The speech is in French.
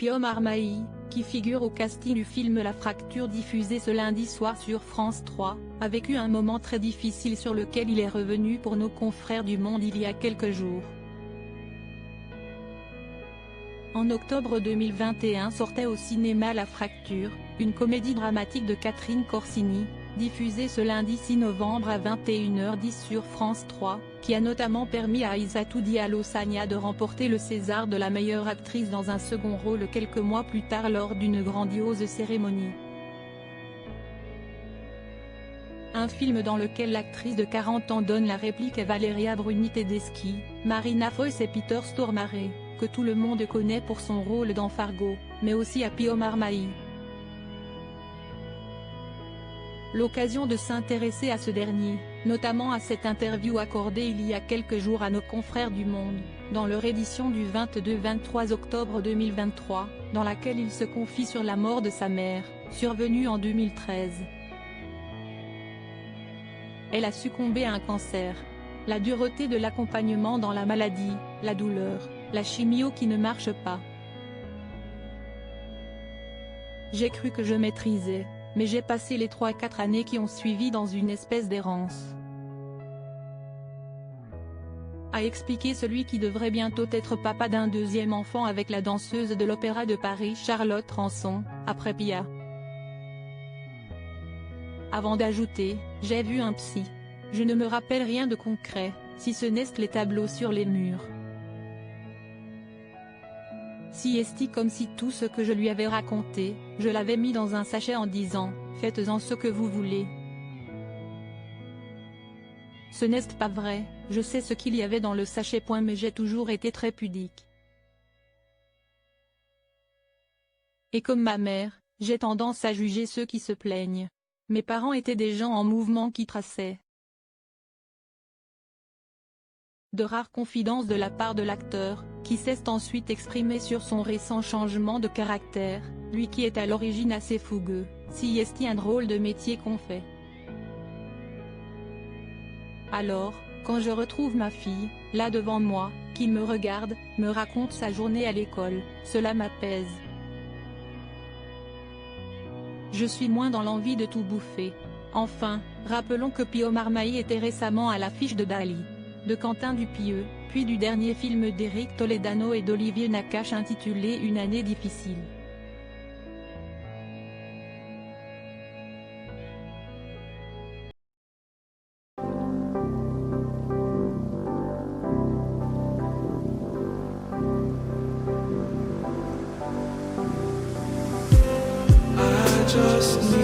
Pio Marmaille, qui figure au casting du film La Fracture diffusé ce lundi soir sur France 3, a vécu un moment très difficile sur lequel il est revenu pour nos confrères du Monde il y a quelques jours. En octobre 2021 sortait au cinéma La Fracture, une comédie dramatique de Catherine Corsini, diffusée ce lundi 6 novembre à 21h10 sur France 3, qui a notamment permis à Aïssatou Diallo Sagna de remporter le César de la meilleure actrice dans un second rôle quelques mois plus tard lors d'une grandiose cérémonie. Un film dans lequel l'actrice de 40 ans donne la réplique à Valeria Bruni Tedeschi, Marina Foïs et Peter Stormare, que tout le monde connaît pour son rôle dans Fargo, mais aussi à Pio Marmaille. L'occasion de s'intéresser à ce dernier, notamment à cette interview accordée il y a quelques jours à nos confrères du Monde, dans leur édition du 22-23 octobre 2023, dans laquelle il se confie sur la mort de sa mère, survenue en 2013. Elle a succombé à un cancer. La dureté de l'accompagnement dans la maladie, la douleur, la chimio qui ne marche pas. J'ai cru que je maîtrisais, mais j'ai passé les 3-4 années qui ont suivi dans une espèce d'errance. A expliqué celui qui devrait bientôt être papa d'un deuxième enfant avec la danseuse de l'Opéra de Paris Charlotte Ranson, après Pia. Avant d'ajouter, j'ai vu un psy. Je ne me rappelle rien de concret, si ce n'est les tableaux sur les murs. Si esti comme si tout ce que je lui avais raconté, je l'avais mis dans un sachet en disant, faites-en ce que vous voulez. Ce n'est pas vrai, je sais ce qu'il y avait dans le sachet. Mais j'ai toujours été très pudique. Et comme ma mère, j'ai tendance à juger ceux qui se plaignent. Mes parents étaient des gens en mouvement qui traçaient. De rares confidences de la part de l'acteur, qui s'est ensuite exprimé sur son récent changement de caractère, lui qui est à l'origine assez fougueux, si est un drôle de métier qu'on fait. Alors, quand je retrouve ma fille, là devant moi, qui me regarde, me raconte sa journée à l'école, cela m'apaise. Je suis moins dans l'envie de tout bouffer. Enfin, rappelons que Pio Marmaille était récemment à l'affiche de Dali, de Quentin Dupieux, puis du dernier film d'Éric Toledano et d'Olivier Nakache intitulé Une année difficile. I just need